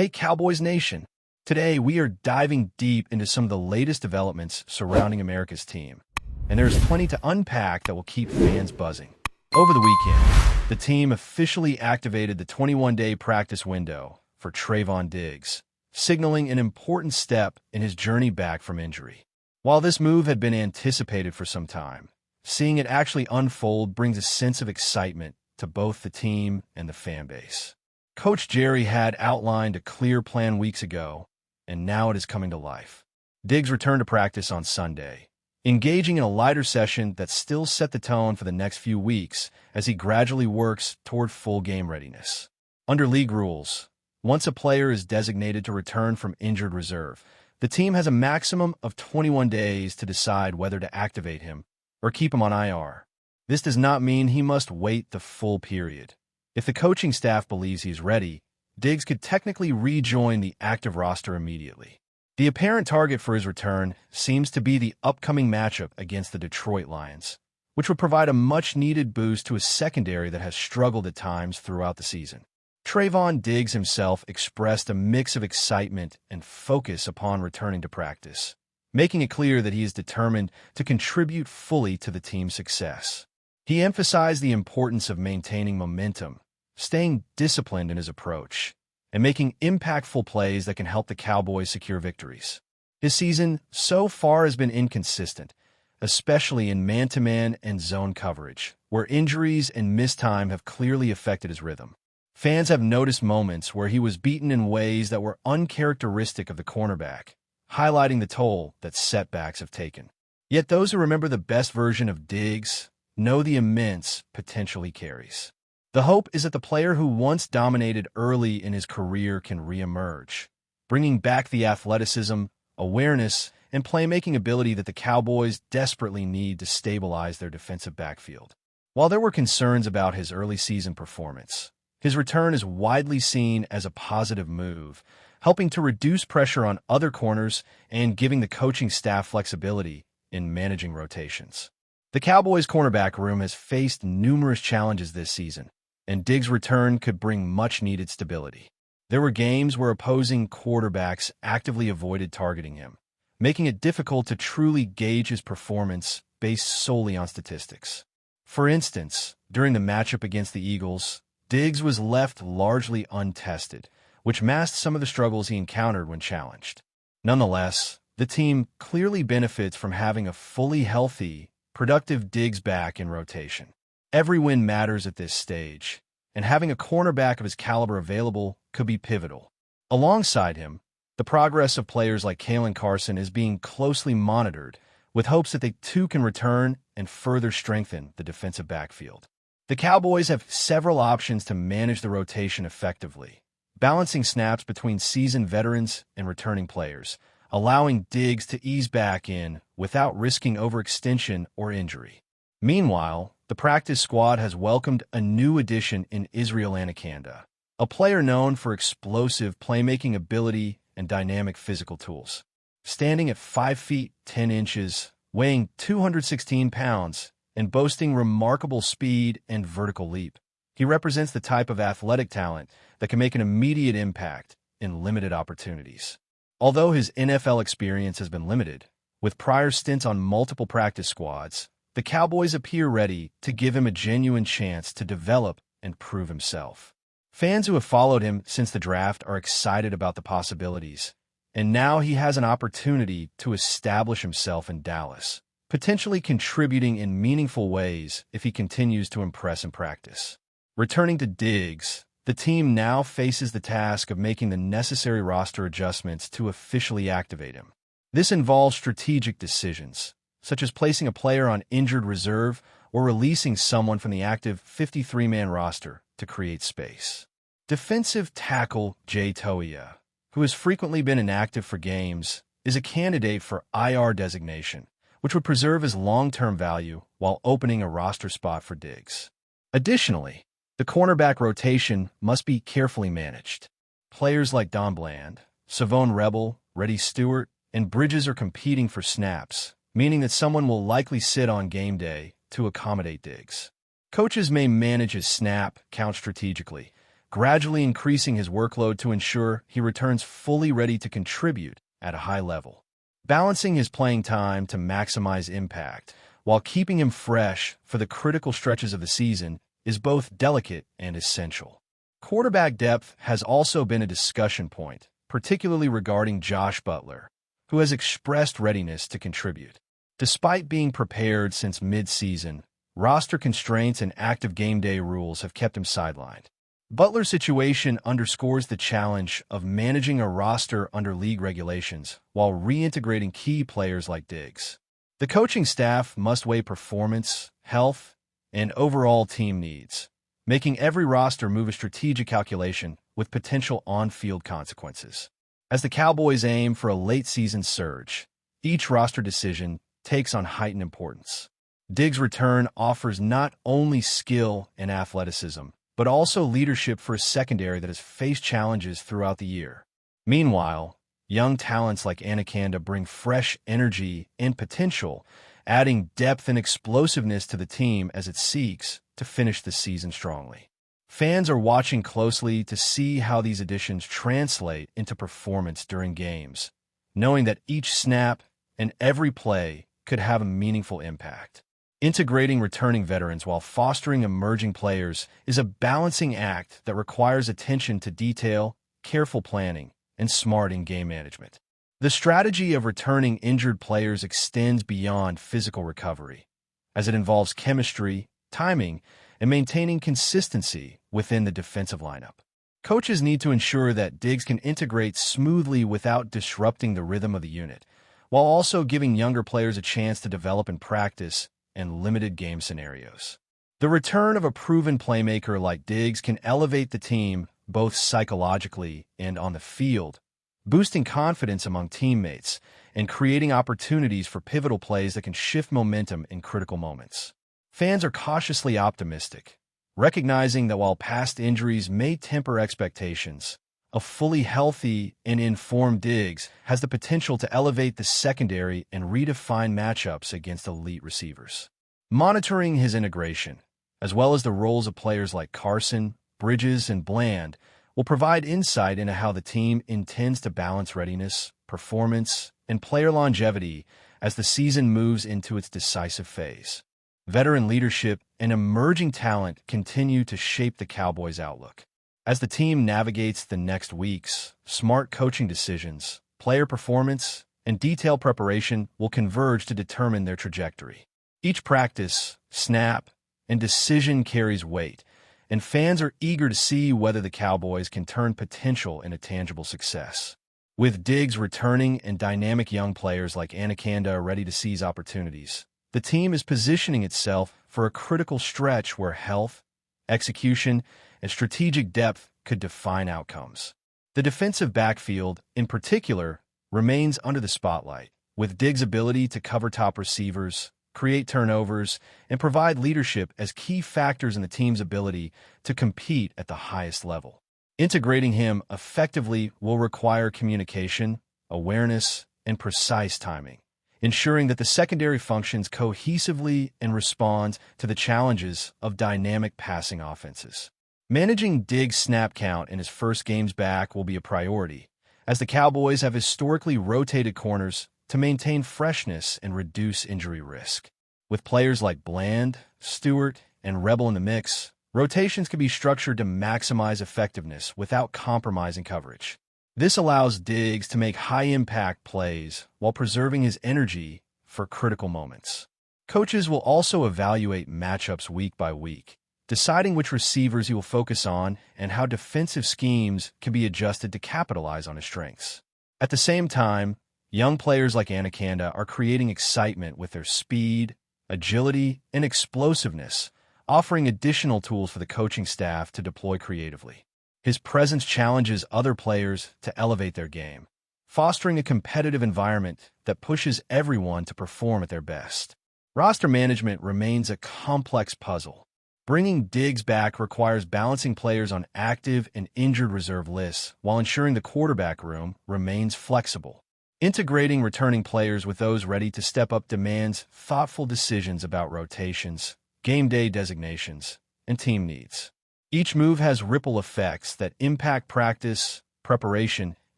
Hey Cowboys Nation! Today we are diving deep into some of the latest developments surrounding America's team. And there's plenty to unpack that will keep fans buzzing. Over the weekend, the team officially activated the 21-day practice window for Trayvon Diggs, signaling an important step in his journey back from injury. While this move had been anticipated for some time, seeing it actually unfold brings a sense of excitement to both the team and the fan base. Coach Jerry had outlined a clear plan weeks ago, and now it is coming to life. Diggs returned to practice on Sunday, engaging in a lighter session that still set the tone for the next few weeks as he gradually works toward full game readiness. Under league rules, once a player is designated to return from injured reserve, the team has a maximum of 21 days to decide whether to activate him or keep him on IR. This does not mean he must wait the full period. If the coaching staff believes he's ready, Diggs could technically rejoin the active roster immediately. The apparent target for his return seems to be the upcoming matchup against the Detroit Lions, which would provide a much-needed boost to a secondary that has struggled at times throughout the season. Trayvon Diggs himself expressed a mix of excitement and focus upon returning to practice, making it clear that he is determined to contribute fully to the team's success. He emphasized the importance of maintaining momentum, staying disciplined in his approach, and making impactful plays that can help the Cowboys secure victories. His season so far has been inconsistent, especially in man-to-man and zone coverage, where injuries and missed time have clearly affected his rhythm. Fans have noticed moments where he was beaten in ways that were uncharacteristic of the cornerback, highlighting the toll that setbacks have taken. Yet those who remember the best version of Diggs know the immense potential he carries. The hope is that the player who once dominated early in his career can reemerge, bringing back the athleticism, awareness, and playmaking ability that the Cowboys desperately need to stabilize their defensive backfield. While there were concerns about his early season performance, his return is widely seen as a positive move, helping to reduce pressure on other corners and giving the coaching staff flexibility in managing rotations. The Cowboys' cornerback room has faced numerous challenges this season, and Diggs' return could bring much-needed stability. There were games where opposing quarterbacks actively avoided targeting him, making it difficult to truly gauge his performance based solely on statistics. For instance, during the matchup against the Eagles, Diggs was left largely untested, which masked some of the struggles he encountered when challenged. Nonetheless, the team clearly benefits from having a fully healthy, productive Diggs back in rotation. Every win matters at this stage, and having a cornerback of his caliber available could be pivotal. Alongside him, the progress of players like Kalen Carson is being closely monitored, with hopes that they too can return and further strengthen the defensive backfield. The Cowboys have several options to manage the rotation effectively, balancing snaps between seasoned veterans and returning players, allowing Diggs to ease back in without risking overextension or injury. Meanwhile, the practice squad has welcomed a new addition in Israel Anakanda, a player known for explosive playmaking ability and dynamic physical tools. Standing at 5 feet 10 inches, weighing 216 pounds, and boasting remarkable speed and vertical leap, he represents the type of athletic talent that can make an immediate impact in limited opportunities. Although his NFL experience has been limited, with prior stints on multiple practice squads, the Cowboys appear ready to give him a genuine chance to develop and prove himself. Fans who have followed him since the draft are excited about the possibilities, and now he has an opportunity to establish himself in Dallas, potentially contributing in meaningful ways if he continues to impress in practice. Returning to Diggs, the team now faces the task of making the necessary roster adjustments to officially activate him. This involves strategic decisions, such as placing a player on injured reserve or releasing someone from the active 53-man roster to create space. Defensive tackle Jay Toia, who has frequently been inactive for games, is a candidate for IR designation, which would preserve his long-term value while opening a roster spot for Diggs. Additionally, the cornerback rotation must be carefully managed. Players like Don Bland, Savone Rebel, Reddy Stewart, and Bridges are competing for snaps, meaning that someone will likely sit on game day to accommodate Diggs. Coaches may manage his snap count strategically, gradually increasing his workload to ensure he returns fully ready to contribute at a high level. Balancing his playing time to maximize impact while keeping him fresh for the critical stretches of the season is both delicate and essential. Quarterback depth has also been a discussion point, particularly regarding Josh Butler, who has expressed readiness to contribute. Despite being prepared since mid-season, roster constraints and active game day rules have kept him sidelined. Butler's situation underscores the challenge of managing a roster under league regulations while reintegrating key players like Diggs. The coaching staff must weigh performance, health, and overall team needs, making every roster move a strategic calculation with potential on-field consequences. As the Cowboys aim for a late-season surge, each roster decision takes on heightened importance. Diggs' return offers not only skill and athleticism, but also leadership for a secondary that has faced challenges throughout the year. Meanwhile, young talents like Anaconda bring fresh energy and potential, adding depth and explosiveness to the team as it seeks to finish the season strongly. Fans are watching closely to see how these additions translate into performance during games, knowing that each snap and every play could have a meaningful impact. Integrating returning veterans while fostering emerging players is a balancing act that requires attention to detail, careful planning, and smart in-game management. The strategy of returning injured players extends beyond physical recovery, as it involves chemistry, timing, and maintaining consistency within the defensive lineup. Coaches need to ensure that Diggs can integrate smoothly without disrupting the rhythm of the unit, while also giving younger players a chance to develop in practice and limited game scenarios. The return of a proven playmaker like Diggs can elevate the team both psychologically and on the field, boosting confidence among teammates and creating opportunities for pivotal plays that can shift momentum in critical moments. Fans are cautiously optimistic, recognizing that while past injuries may temper expectations, a fully healthy and informed Diggs has the potential to elevate the secondary and redefine matchups against elite receivers. Monitoring his integration, as well as the roles of players like Carson, Bridges, and Bland, will provide insight into how the team intends to balance readiness, performance, and player longevity as the season moves into its decisive phase. Veteran leadership and emerging talent continue to shape the Cowboys' outlook. As the team navigates the next weeks, smart coaching decisions, player performance, and detailed preparation will converge to determine their trajectory. Each practice, snap, and decision carries weight, and fans are eager to see whether the Cowboys can turn potential into tangible success. With Diggs returning and dynamic young players like Anaconda ready to seize opportunities, the team is positioning itself for a critical stretch where health, execution, and strategic depth could define outcomes. The defensive backfield, in particular, remains under the spotlight, with Diggs' ability to cover top receivers, create turnovers, and provide leadership as key factors in the team's ability to compete at the highest level. Integrating him effectively will require communication, awareness, and precise timing, ensuring that the secondary functions cohesively and responds to the challenges of dynamic passing offenses. Managing Diggs' snap count in his first games back will be a priority, as the Cowboys have historically rotated corners to maintain freshness and reduce injury risk. With players like Bland, Stewart, and Rebel in the mix, rotations can be structured to maximize effectiveness without compromising coverage. This allows Diggs to make high-impact plays while preserving his energy for critical moments. Coaches will also evaluate matchups week by week, deciding which receivers he will focus on and how defensive schemes can be adjusted to capitalize on his strengths. At the same time, young players like Anaconda are creating excitement with their speed, agility, and explosiveness, offering additional tools for the coaching staff to deploy creatively. His presence challenges other players to elevate their game, fostering a competitive environment that pushes everyone to perform at their best. Roster management remains a complex puzzle. Bringing Diggs back requires balancing players on active and injured reserve lists while ensuring the quarterback room remains flexible. Integrating returning players with those ready to step up demands thoughtful decisions about rotations, game day designations, and team needs. Each move has ripple effects that impact practice, preparation,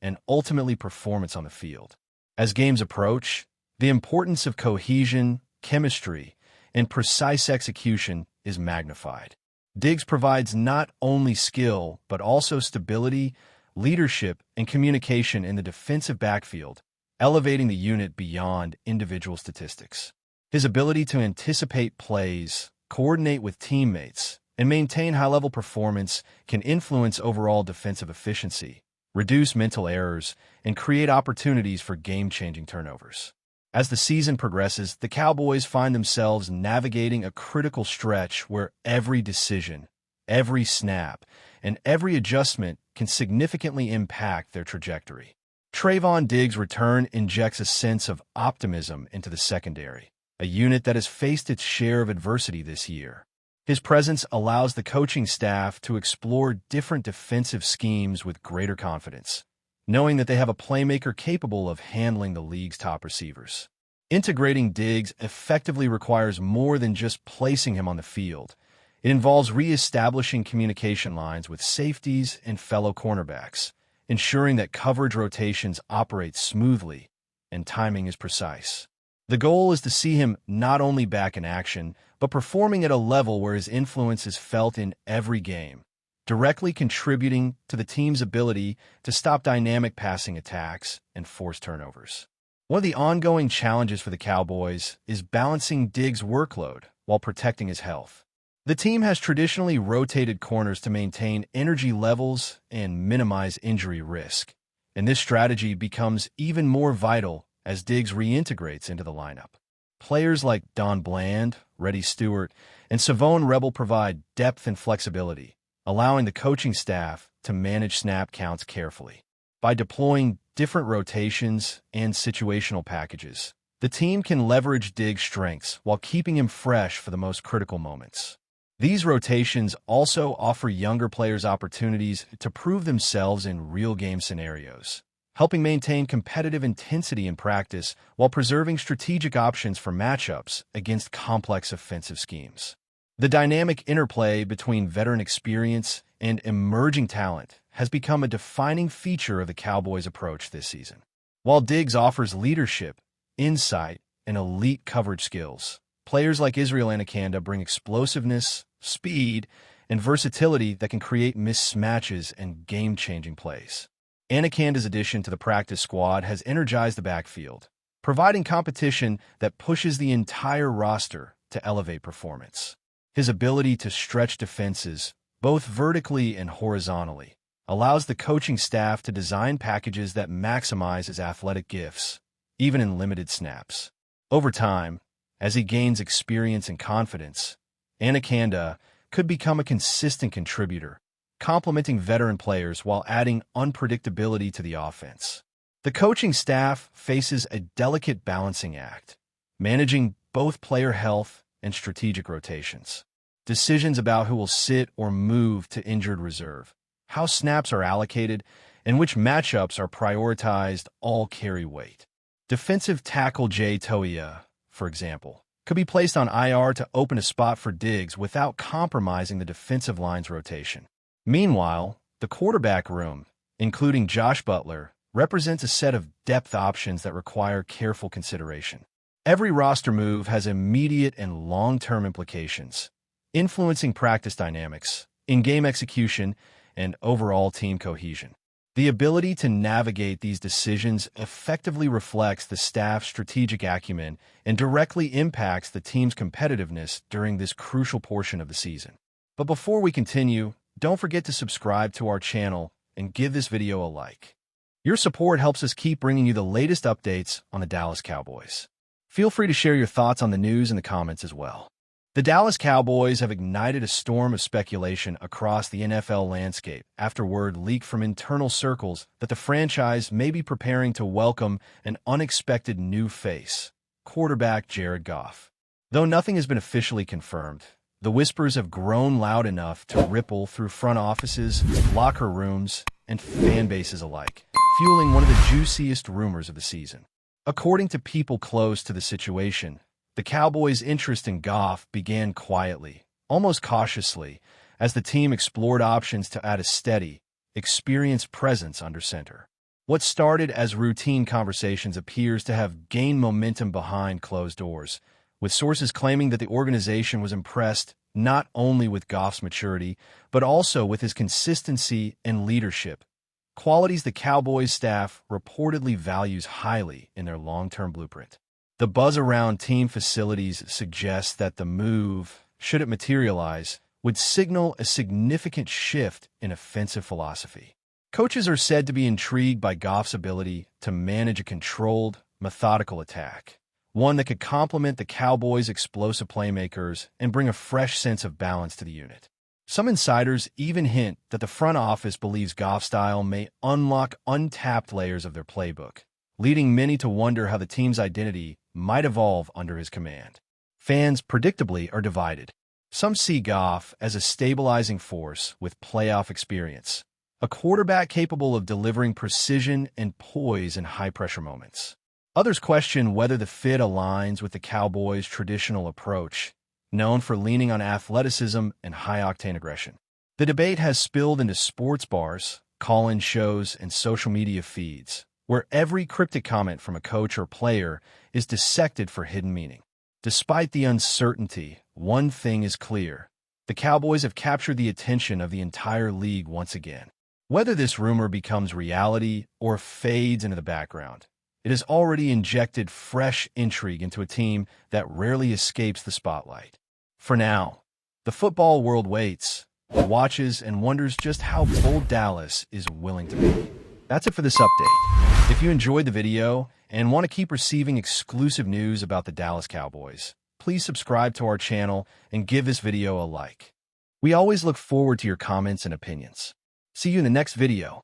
and ultimately performance on the field. As games approach, the importance of cohesion, chemistry, and precise execution is magnified. Diggs provides not only skill, but also stability, leadership, and communication in the defensive backfield, elevating the unit beyond individual statistics. His ability to anticipate plays, coordinate with teammates, and maintain high-level performance can influence overall defensive efficiency, reduce mental errors, and create opportunities for game-changing turnovers. As the season progresses, the Cowboys find themselves navigating a critical stretch where every decision, every snap, and every adjustment can significantly impact their trajectory. Trayvon Diggs' return injects a sense of optimism into the secondary, a unit that has faced its share of adversity this year. His presence allows the coaching staff to explore different defensive schemes with greater confidence, knowing that they have a playmaker capable of handling the league's top receivers. Integrating Diggs effectively requires more than just placing him on the field. It involves re-establishing communication lines with safeties and fellow cornerbacks, ensuring that coverage rotations operate smoothly and timing is precise. The goal is to see him not only back in action, but performing at a level where his influence is felt in every game, directly contributing to the team's ability to stop dynamic passing attacks and force turnovers. One of the ongoing challenges for the Cowboys is balancing Diggs' workload while protecting his health. The team has traditionally rotated corners to maintain energy levels and minimize injury risk, and this strategy becomes even more vital as Diggs reintegrates into the lineup. Players like Don Bland, Reddy Stewart, and Savone Rebel provide depth and flexibility, allowing the coaching staff to manage snap counts carefully. By deploying different rotations and situational packages, the team can leverage Diggs' strengths while keeping him fresh for the most critical moments. These rotations also offer younger players opportunities to prove themselves in real-game scenarios, helping maintain competitive intensity in practice while preserving strategic options for matchups against complex offensive schemes. The dynamic interplay between veteran experience and emerging talent has become a defining feature of the Cowboys' approach this season. While Diggs offers leadership, insight, and elite coverage skills, players like Israel Anaconda bring explosiveness, speed, and versatility that can create mismatches and game-changing plays. Anaconda's addition to the practice squad has energized the backfield, providing competition that pushes the entire roster to elevate performance. His ability to stretch defenses, both vertically and horizontally, allows the coaching staff to design packages that maximize his athletic gifts, even in limited snaps. Over time, as he gains experience and confidence, Anaconda could become a consistent contributor, complementing veteran players while adding unpredictability to the offense. The coaching staff faces a delicate balancing act, managing both player health and strategic rotations. Decisions about who will sit or move to injured reserve, how snaps are allocated, and which matchups are prioritized all carry weight. Defensive tackle Jay Toia, for example, could be placed on IR to open a spot for Diggs without compromising the defensive line's rotation. Meanwhile, the quarterback room, including Josh Butler, represents a set of depth options that require careful consideration. Every roster move has immediate and long-term implications, influencing practice dynamics, in-game execution, and overall team cohesion. The ability to navigate these decisions effectively reflects the staff's strategic acumen and directly impacts the team's competitiveness during this crucial portion of the season. But before we continue, don't forget to subscribe to our channel and give this video a like. Your support helps us keep bringing you the latest updates on the Dallas Cowboys. Feel free to share your thoughts on the news in the comments as well. The Dallas Cowboys have ignited a storm of speculation across the NFL landscape after word leaked from internal circles that the franchise may be preparing to welcome an unexpected new face, quarterback Jared Goff. Though nothing has been officially confirmed, the whispers have grown loud enough to ripple through front offices, locker rooms, and fan bases alike, fueling one of the juiciest rumors of the season. According to people close to the situation, the Cowboys' interest in Goff began quietly, almost cautiously, as the team explored options to add a steady, experienced presence under center. What started as routine conversations appears to have gained momentum behind closed doors, with sources claiming that the organization was impressed not only with Goff's maturity, but also with his consistency and leadership, qualities the Cowboys staff reportedly values highly in their long-term blueprint. The buzz around team facilities suggests that the move, should it materialize, would signal a significant shift in offensive philosophy. Coaches are said to be intrigued by Goff's ability to manage a controlled, methodical attack, one that could complement the Cowboys' explosive playmakers and bring a fresh sense of balance to the unit. Some insiders even hint that the front office believes Goff's style may unlock untapped layers of their playbook, leading many to wonder how the team's identity might evolve under his command. Fans, predictably, are divided. Some see Goff as a stabilizing force with playoff experience, a quarterback capable of delivering precision and poise in high-pressure moments. Others question whether the fit aligns with the Cowboys' traditional approach, known for leaning on athleticism and high-octane aggression. The debate has spilled into sports bars, call-in shows, and social media feeds, where every cryptic comment from a coach or player is dissected for hidden meaning. Despite the uncertainty, one thing is clear. The Cowboys have captured the attention of the entire league once again. Whether this rumor becomes reality or fades into the background, it has already injected fresh intrigue into a team that rarely escapes the spotlight. For now, the football world waits, watches, and wonders just how bold Dallas is willing to be. That's it for this update. If you enjoyed the video and want to keep receiving exclusive news about the Dallas Cowboys, please subscribe to our channel and give this video a like. We always look forward to your comments and opinions. See you in the next video.